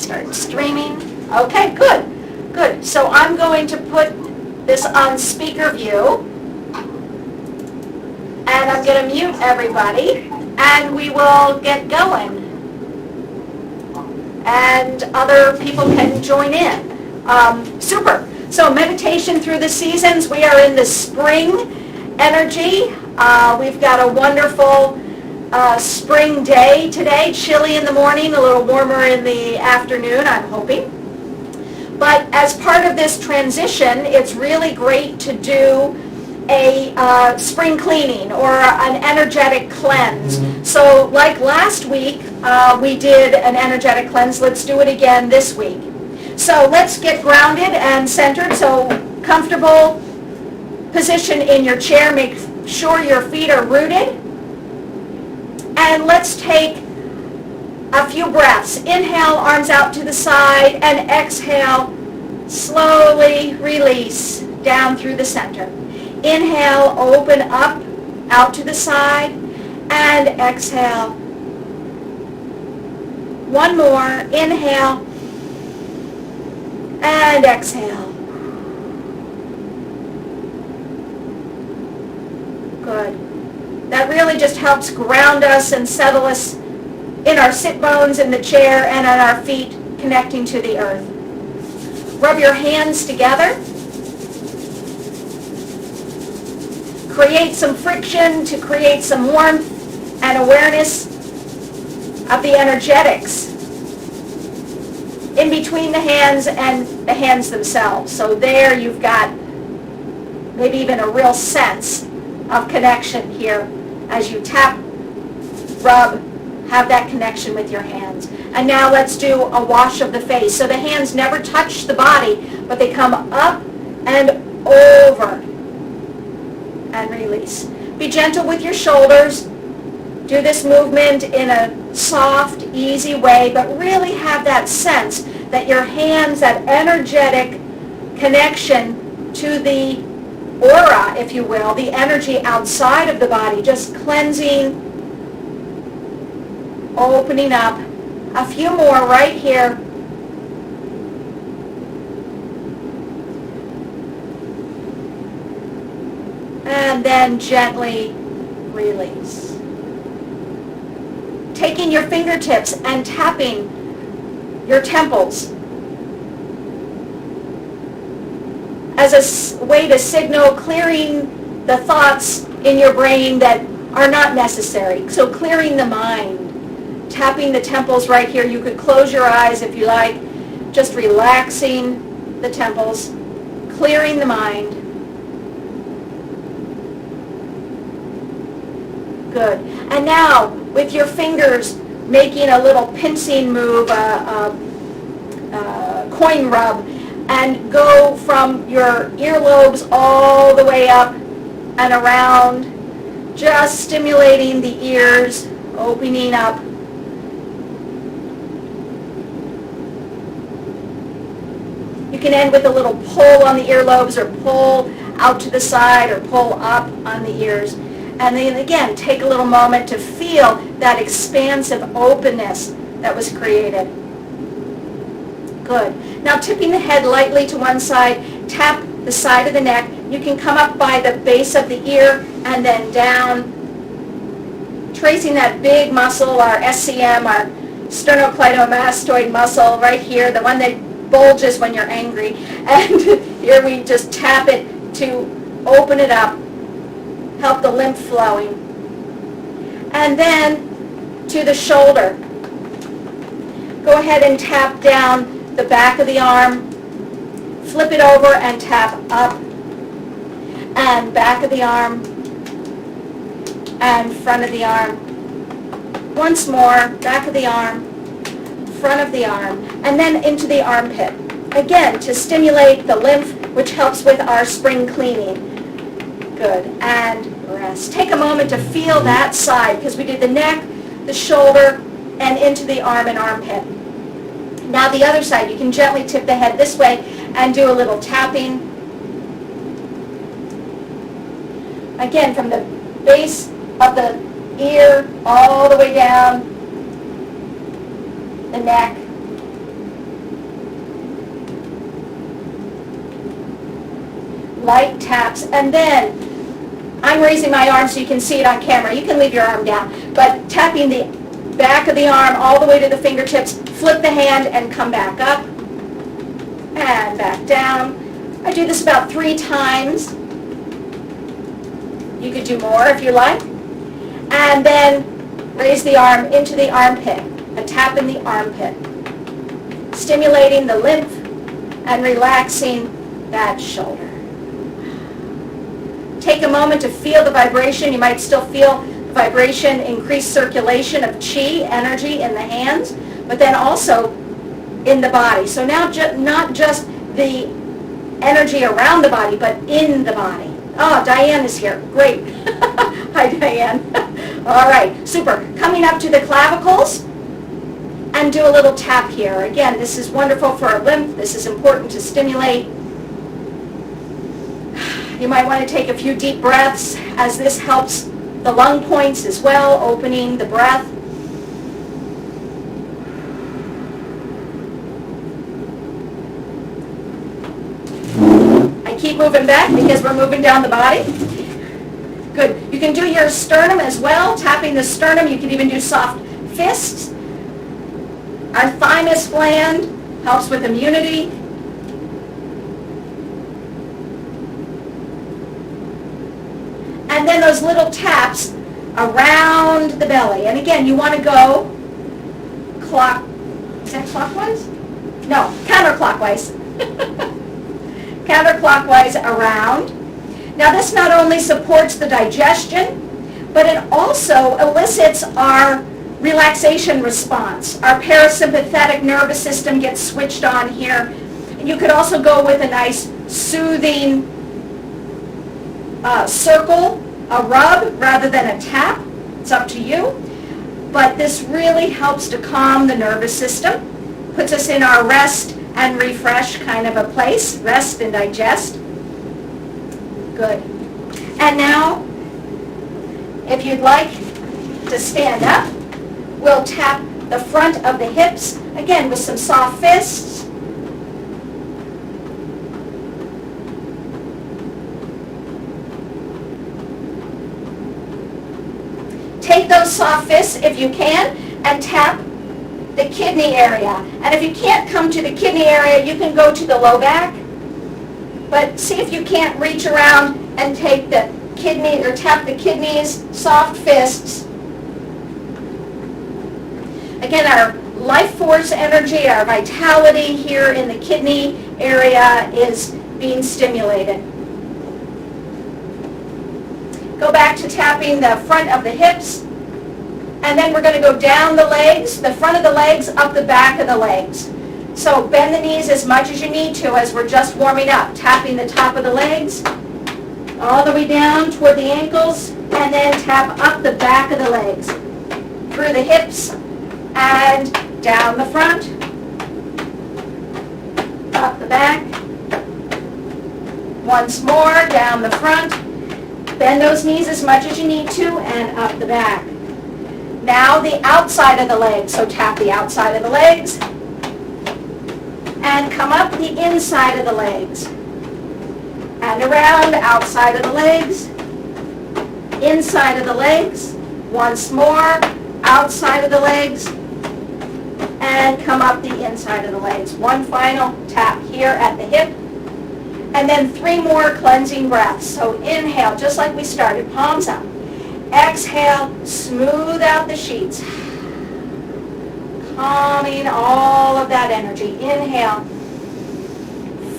Start streaming. Okay, good. Good. So I'm going to put this on speaker view. And I'm going to mute everybody. And we will get going. And other people can join in. Super. So meditation through the seasons. We are in the spring energy. We've got a wonderful spring day today. Chilly in the morning, a little warmer in the afternoon, I'm hoping. But as part of this transition, it's really great to do a spring cleaning or an energetic cleanse. So like last week, we did an energetic cleanse. Let's do it again this week. So let's get grounded and centered. So comfortable position in your chair. Make sure your feet are rooted. And let's take a few breaths. Inhale, arms out to the side, and exhale, slowly release down through the center. Inhale, open up, out to the side, and exhale. One more. Inhale, and exhale. Good. That really just helps ground us and settle us in our sit bones in the chair and on our feet connecting to the earth. Rub your hands together. Create some friction to create some warmth and awareness of the energetics in between the hands and the hands themselves. So there you've got maybe even a real sense of connection here as you tap, rub, have that connection with your hands. And now let's do a wash of the face. So the hands never touch the body, but they come up and over and release. Be gentle with your shoulders. Do this movement in a soft, easy way, but really have that sense that your hands, that energetic connection to the aura, if you will, the energy outside of the body, just cleansing, opening up. A few more right here. And then gently release. Taking your fingertips and tapping your temples as a way to signal clearing the thoughts in your brain that are not necessary. So clearing the mind, tapping the temples right here. You could close your eyes if you like, just relaxing the temples, clearing the mind. Good. And now, with your fingers, making a little pincing move, coin rub, and go from your earlobes all the way up and around, just stimulating the ears, opening up. You can end with a little pull on the earlobes or pull out to the side or pull up on the ears. And then again, take a little moment to feel that expansive openness that was created. Good. Now tipping the head lightly to one side, tap the side of the neck. You can come up by the base of the ear and then down, tracing that big muscle, our SCM, our sternocleidomastoid muscle right here, the one that bulges when you're angry. And here we just tap it to open it up, help the lymph flowing. And then to the shoulder. Go ahead and tap down the back of the arm, flip it over and tap up, and back of the arm, and front of the arm. Once more, back of the arm, front of the arm, and then into the armpit. Again, to stimulate the lymph, which helps with our spring cleaning. Good, and rest. Take a moment to feel that side, because we did the neck, the shoulder, and into the arm and armpit. Now the other side, you can gently tip the head this way and do a little tapping. Again, from the base of the ear all the way down the neck, light taps, and then I'm raising my arm so you can see it on camera. You can leave your arm down, but tapping the back of the arm all the way to the fingertips, flip the hand and come back up and back down. I do this about 3 times. You could do more if you like. And then raise the arm into the armpit, a tap in the armpit, stimulating the lymph and relaxing that shoulder. Take a moment to feel the vibration. You might still feel the vibration, increased circulation of Qi, energy in the hands, but then also in the body. So now not just the energy around the body, but in the body. Oh, Diane is here. Great. Hi, Diane. All right, super. Coming up to the clavicles and do a little tap here. Again, this is wonderful for our lymph. This is important to stimulate. You might want to take a few deep breaths as this helps the lung points as well, opening the breath. I keep moving back because we're moving down the body. Good. You can do your sternum as well, tapping the sternum. You can even do soft fists. Our thymus gland helps with immunity. And then those little taps around the belly. And again, you want to go is that clockwise? No, counterclockwise. Counterclockwise around. Now this not only supports the digestion, but it also elicits our relaxation response. Our parasympathetic nervous system gets switched on here. And you could also go with a nice soothing circle, a rub rather than a tap. It's up to you. But this really helps to calm the nervous system, puts us in our rest and refresh kind of a place, rest and digest. Good. And now, if you'd like to stand up, we'll tap the front of the hips, again with some soft fists. Take those soft fists, if you can, and tap the kidney area. And if you can't come to the kidney area, you can go to the low back. But see if you can't reach around and take the kidney or tap the kidneys, soft fists. Again, our life force energy, our vitality here in the kidney area is being stimulated. Go back to tapping the front of the hips, and then we're going to go down the legs, the front of the legs, up the back of the legs. So bend the knees as much as you need to as we're just warming up, tapping the top of the legs, all the way down toward the ankles, and then tap up the back of the legs, through the hips, and down the front, up the back, once more, down the front, bend those knees as much as you need to, and up the back. Now the outside of the legs, so tap the outside of the legs, and come up the inside of the legs, and around, outside of the legs, inside of the legs, once more, outside of the legs, and come up the inside of the legs. One final tap here at the hip, and then 3 more cleansing breaths. So inhale, just like we started, palms up. Exhale, smooth out the sheets, calming all of that energy. Inhale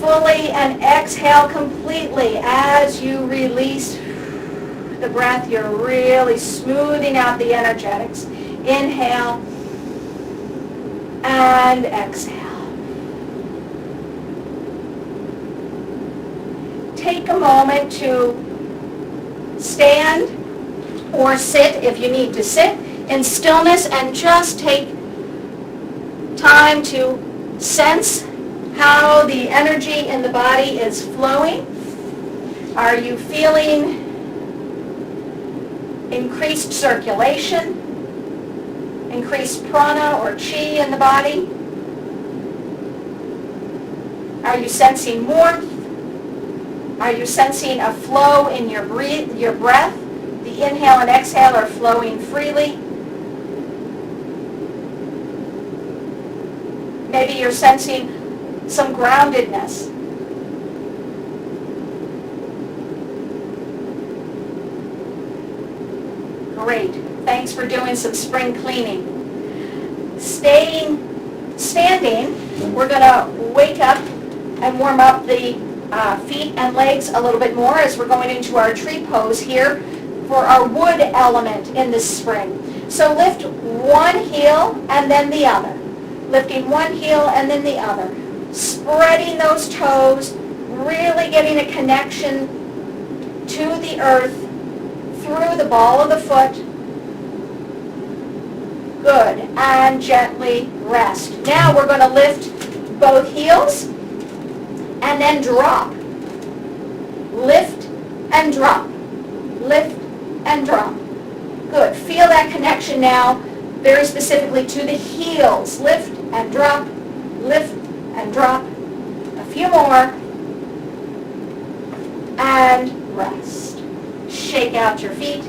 fully and exhale completely. As you release the breath, you're really smoothing out the energetics. Inhale and exhale. Take a moment to stand or sit if you need to sit in stillness, and just take time to sense how the energy in the body is flowing. Are you feeling increased circulation, increased prana or chi in the body? Are you sensing warmth, Are you sensing a flow in your breath? The inhale and exhale are flowing freely. Maybe you're sensing some groundedness. Great. Thanks for doing some spring cleaning. Standing, we're going to wake up and warm up the feet and legs a little bit more as we're going into our tree pose here for our wood element in this spring. So lift one heel and then the other. Lifting one heel and then the other. Spreading those toes, really getting a connection to the earth through the ball of the foot. Good. And gently rest. Now we're going to lift both heels and then drop. Lift and drop. Lift and drop. Good. Feel that connection now very specifically to the heels. Lift and drop. Lift and drop. A few more. And rest. Shake out your feet.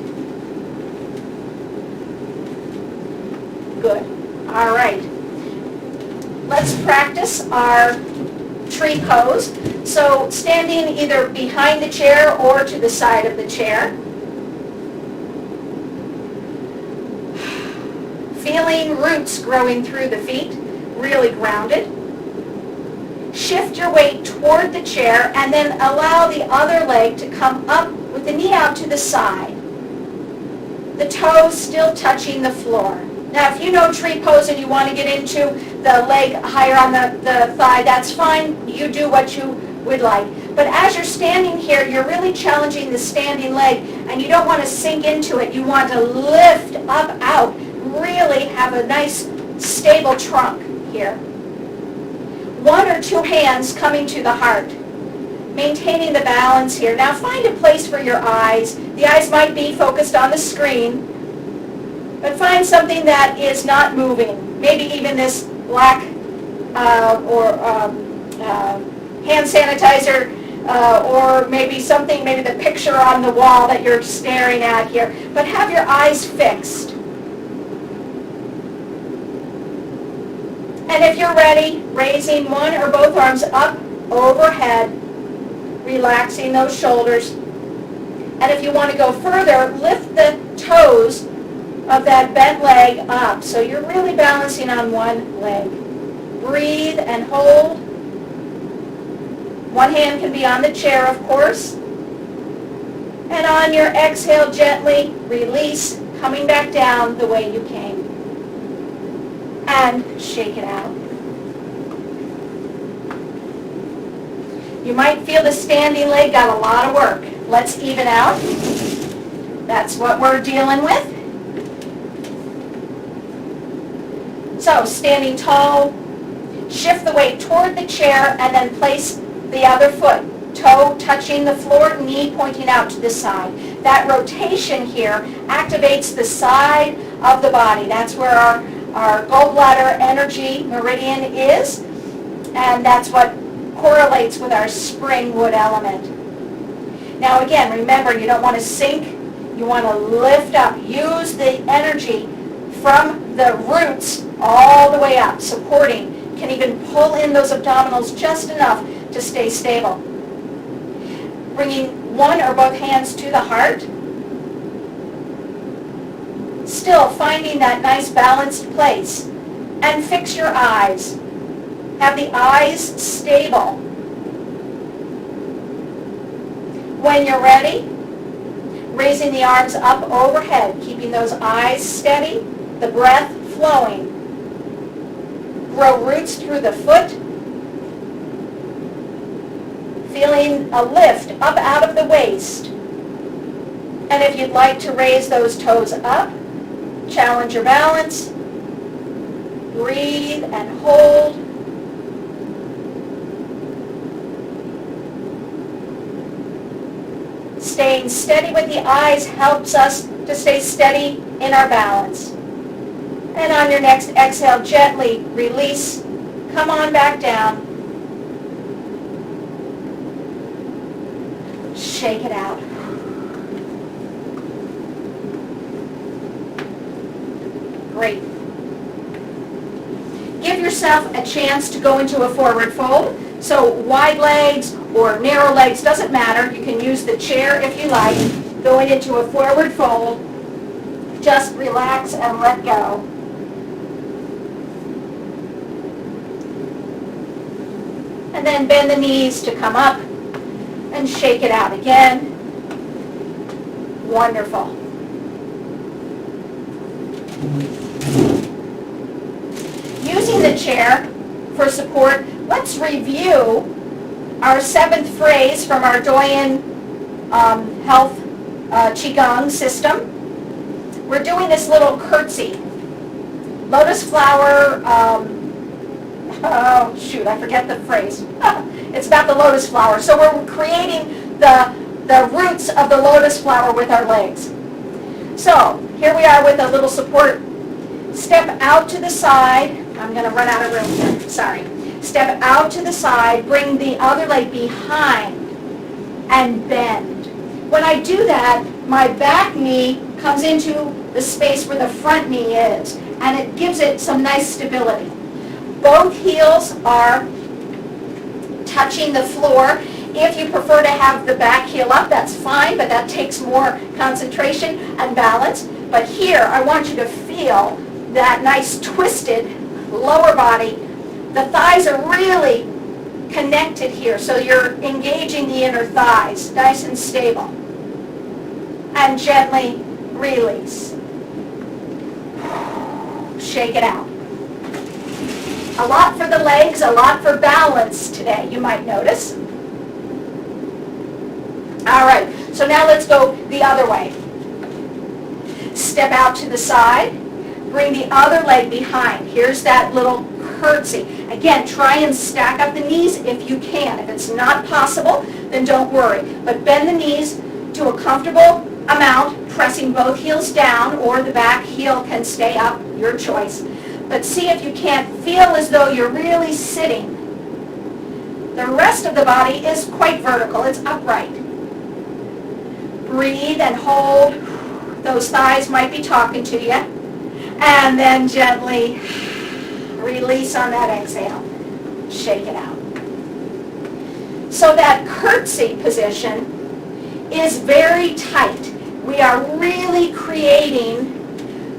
Good. All right. Let's practice our tree pose. So standing either behind the chair or to the side of the chair. Feeling roots growing through the feet, really grounded. Shift your weight toward the chair and then allow the other leg to come up with the knee out to the side. The toes still touching the floor. Now, if you know tree pose and you want to get into the leg higher on the thigh, that's fine. You do what you would like. But as you're standing here, you're really challenging the standing leg, and you don't want to sink into it. You want to lift up, out, really have a nice, stable trunk here. One or two hands coming to the heart, maintaining the balance here. Now, find a place for your eyes. The eyes might be focused on the screen, but find something that is not moving. Maybe even this black hand sanitizer, or maybe something, maybe the picture on the wall that you're staring at here. But have your eyes fixed. And if you're ready, raising one or both arms up overhead, relaxing those shoulders. And if you want to go further, lift the toes of that bent leg up. So you're really balancing on one leg. Breathe and hold. One hand can be on the chair, of course. And on your exhale, gently release, coming back down the way you came. And shake it out. You might feel the standing leg got a lot of work. Let's even out. That's what we're dealing with. So, standing tall, shift the weight toward the chair and then place the other foot, toe touching the floor, knee pointing out to the side. That rotation here activates the side of the body. That's where our gallbladder energy meridian is, and that's what correlates with our spring wood element. Now again, remember, you don't want to sink, you want to lift up. Use the energy from the roots all the way up, supporting. Can even pull in those abdominals just enough to stay stable. Bringing one or both hands to the heart. Still finding that nice balanced place. And fix your eyes. Have the eyes stable. When you're ready, raising the arms up overhead, keeping those eyes steady, the breath flowing. Grow roots through the foot. Feeling a lift up out of the waist. And if you'd like to raise those toes up, challenge your balance. Breathe and hold. Staying steady with the eyes helps us to stay steady in our balance. And on your next exhale, gently release. Come on back down. shake it out. Great. Give yourself a chance to go into a forward fold. So wide legs or narrow legs, doesn't matter. You can use the chair if you like. Going into a forward fold. Just relax and let go. And then bend the knees to come up and shake it out again. Wonderful. Using the chair for support, let's review our 7th phrase from our Doyen Health Qi Gong system. We're doing this little curtsy. Lotus flower, oh shoot, I forget the phrase. It's about the lotus flower. So we're creating the roots of the lotus flower with our legs. So here we are with a little support. Step out to the side. I'm going to run out of room here. Sorry. Step out to the side. Bring the other leg behind and bend. When I do that, my back knee comes into the space where the front knee is, and it gives it some nice stability. Both heels are touching the floor. If you prefer to have the back heel up, that's fine, but that takes more concentration and balance. But here, I want you to feel that nice twisted lower body. The thighs are really connected here, so you're engaging the inner thighs, nice and stable. And gently release. Shake it out. A lot for the legs, a lot for balance today, you might notice. All right, so now let's go the other way. Step out to the side. Bring the other leg behind. Here's that little curtsy. Again, try and stack up the knees if you can. If it's not possible, then don't worry. But bend the knees to a comfortable amount, pressing both heels down, or the back heel can stay up, your choice. But see if you can't feel as though you're really sitting. The rest of the body is quite vertical. It's upright. Breathe and hold. Those thighs might be talking to you. And then gently release on that exhale. Shake it out. So that curtsy position is very tight. We are really creating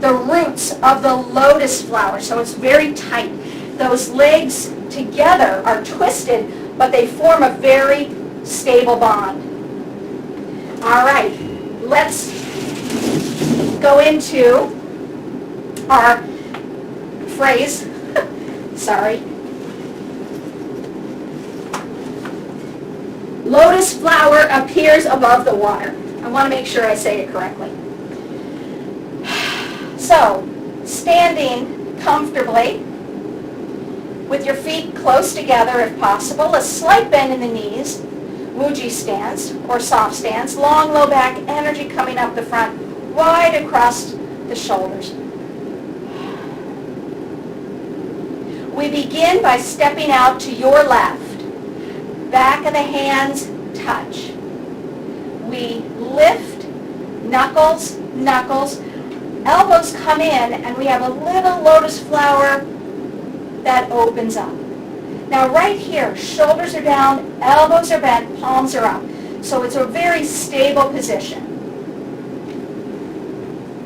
the roots of the lotus flower, so it's very tight. Those legs together are twisted, but they form a very stable bond. All right, let's go into our phrase. Sorry. Lotus flower appears above the water. I want to make sure I say it correctly. So, standing comfortably with your feet close together if possible, a slight bend in the knees, Wuji stance or soft stance, long low back energy coming up the front, wide across the shoulders. We begin by stepping out to your left. Back of the hands touch. We lift, knuckles, knuckles. Elbows come in, and we have a little lotus flower that opens up. Now right here, shoulders are down, elbows are bent, palms are up. So it's a very stable position.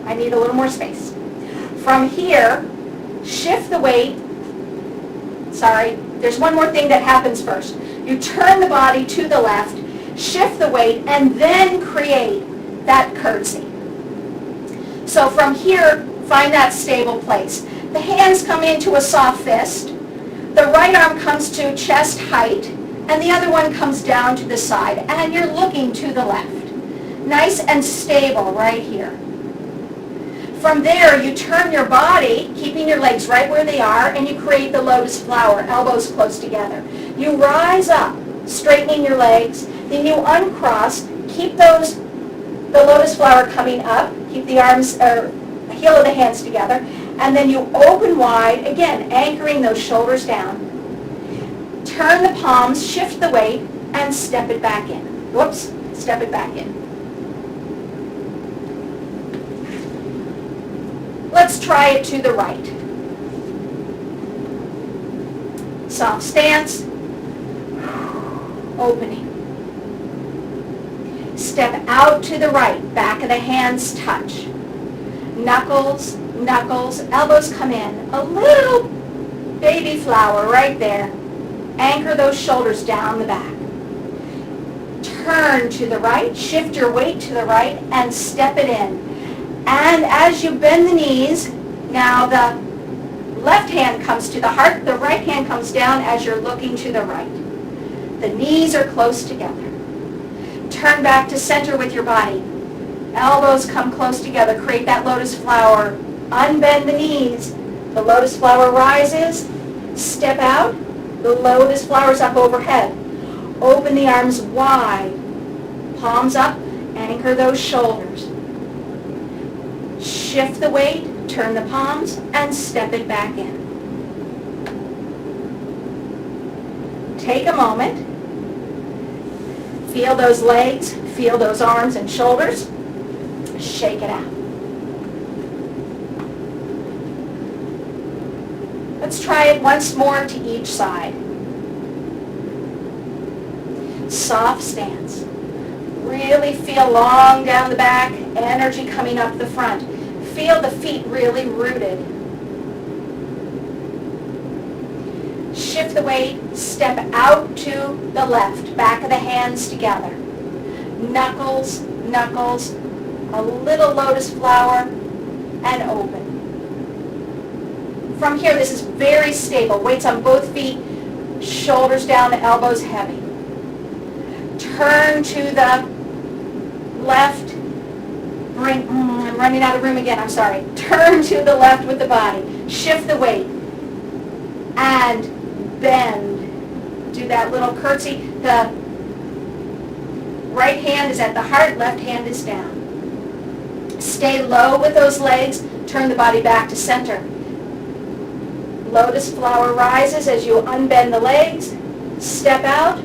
I need a little more space. From here, shift the weight. Sorry, there's one more thing that happens first. You turn the body to the left, shift the weight, and then create that curtsy. So from here, find that stable place. The hands come into a soft fist. The right arm comes to chest height, and the other one comes down to the side, and you're looking to the left. Nice and stable right here. From there, you turn your body, keeping your legs right where they are, and you create the lotus flower, elbows close together. You rise up, straightening your legs, then you uncross, keep the lotus flower coming up, keep the arms, or heel of the hands together, and then you open wide, again, anchoring those shoulders down. Turn the palms, shift the weight, and step it back in. Whoops, Step it back in. Let's try it to the right. Soft stance. Opening. Step out to the right. Back of the hands touch. Knuckles, knuckles, elbows come in. A little baby flower right there. Anchor those shoulders down the back. Turn to the right, shift your weight to the right, and step it in. And as you bend the knees, now the left hand comes to the heart, the right hand comes down as you're looking to the right. The knees are close together. Turn back to center with your body. Elbows come close together, create that lotus flower. Unbend the knees. The lotus flower rises. Step out. The lotus flower's up overhead. Open the arms wide. Palms up. Anchor those shoulders. Shift the weight. Turn the palms and step it back in. Take a moment. Feel those legs. Feel those arms and shoulders. Shake it out. Let's try it once more to each side. Soft stance. Really feel long down the back, energy coming up the front. Feel the feet really rooted. Shift the weight, step out to the left, back of the hands together. Knuckles, knuckles, a little lotus flower, and open. From here, this is very stable. Weights on both feet, shoulders down, elbows heavy. Turn to the left. I'm running out of room again, I'm sorry. Turn to the left with the body. Shift the weight. And bend. Do that little curtsy. The right hand is at the heart, left hand is down. Stay low with those legs. Turn the body back to center. Lotus flower rises as you unbend the legs. Step out.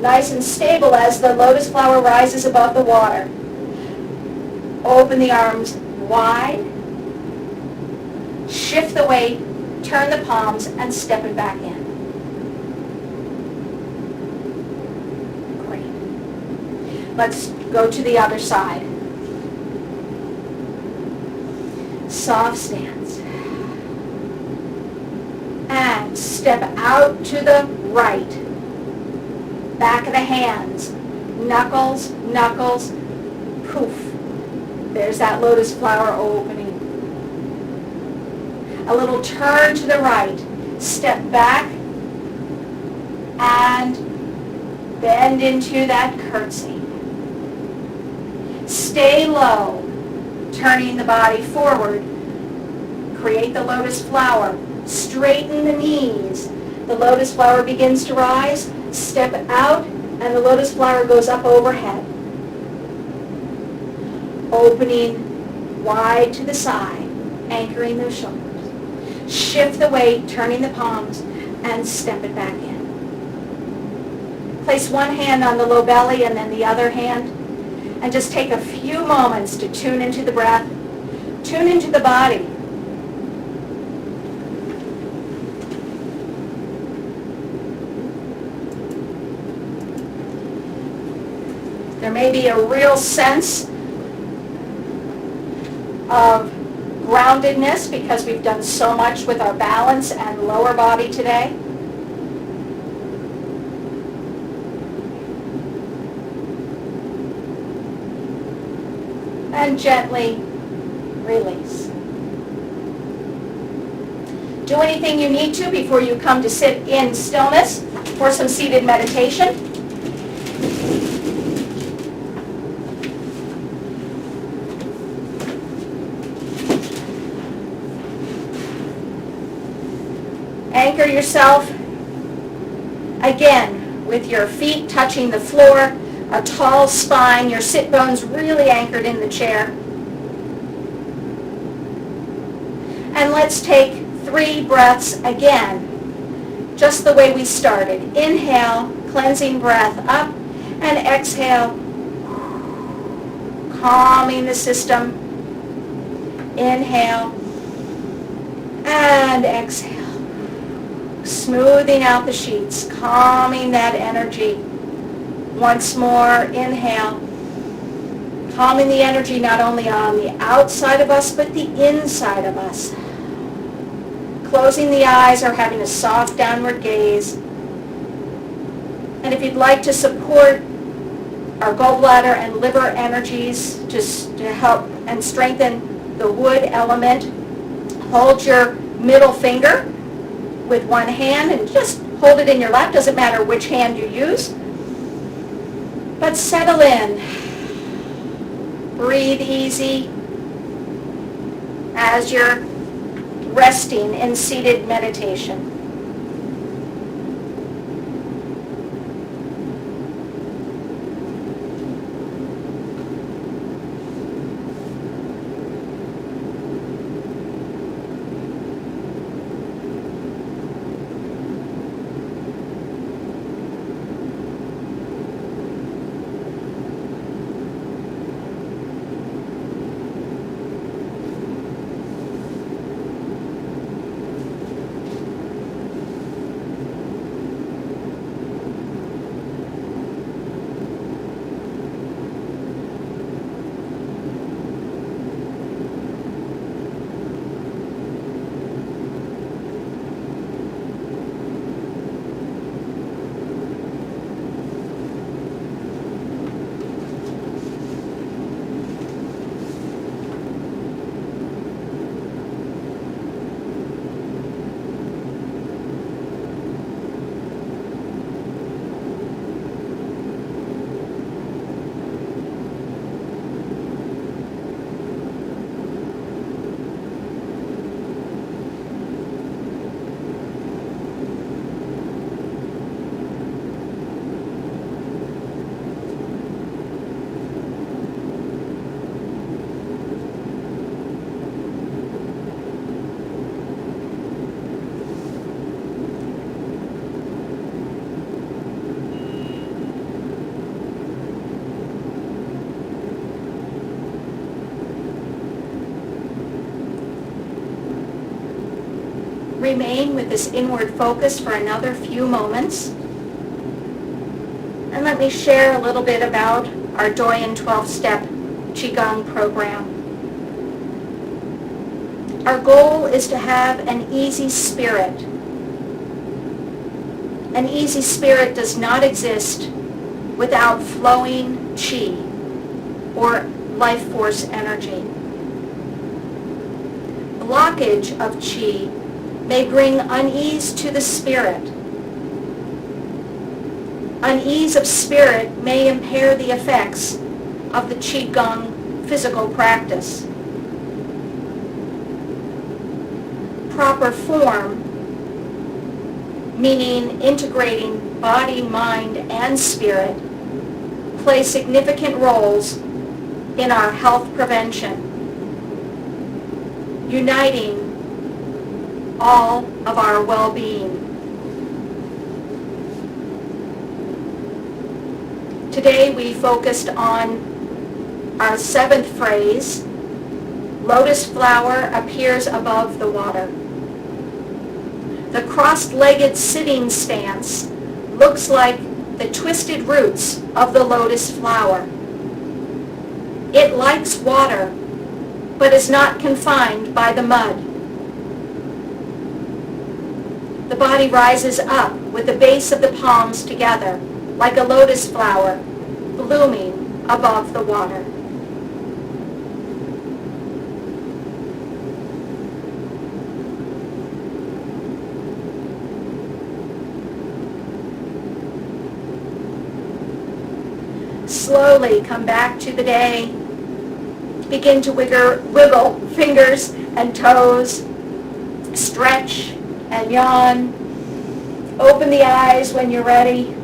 Nice and stable as the lotus flower rises above the water. Open the arms wide. Shift the weight. Turn the palms and step it back in. Great. Let's go to the other side. Soft stance. And step out to the right. Back of the hands. Knuckles, knuckles, poof. There's that lotus flower opening. A little turn to the right. Step back and bend into that curtsy. Stay low, turning the body forward. Create the lotus flower. Straighten the knees. The lotus flower begins to rise. Step out, and the lotus flower goes up overhead. Opening wide to the side, anchoring those shoulders. Shift the weight, turning the palms, and step it back in. Place one hand on the low belly and then the other hand, and just take a few moments to tune into the breath, tune into the body. There may be a real sense of groundedness because we've done so much with our balance and lower body today. And gently release. Do anything you need to before you come to sit in stillness for some seated meditation. Anchor yourself again with your feet touching the floor, a tall spine, your sit bones really anchored in the chair. And let's take 3 breaths again, just the way we started. Inhale, cleansing breath up, and exhale, calming the system. Inhale and exhale. Smoothing out the sheets, calming that energy. Once more, inhale. Calming the energy not only on the outside of us, but the inside of us. Closing the eyes or having a soft downward gaze. And if you'd like to support our gallbladder and liver energies just to help and strengthen the wood element, hold your middle finger with one hand and just hold it in your lap. Doesn't matter which hand you use. But settle in. Breathe easy as you're resting in seated meditation. Remain with this inward focus for another few moments. And let me share a little bit about our Doyen 12-step Qigong program. Our goal is to have an easy spirit. An easy spirit does not exist without flowing Qi, or life force energy. Blockage of Qi may bring unease to the spirit. Unease of spirit may impair the effects of the Qigong physical practice. Proper form, meaning integrating body, mind, and spirit, play significant roles in our health prevention, uniting all of our well-being. Today we focused on our 7th phrase, lotus flower appears above the water. The cross-legged sitting stance looks like the twisted roots of the lotus flower. It likes water, but is not confined by the mud. The body rises up with the base of the palms together, like a lotus flower, blooming above the water. Slowly come back to the day. Begin to wiggle fingers and toes. Stretch and yawn. Open the eyes when you're ready.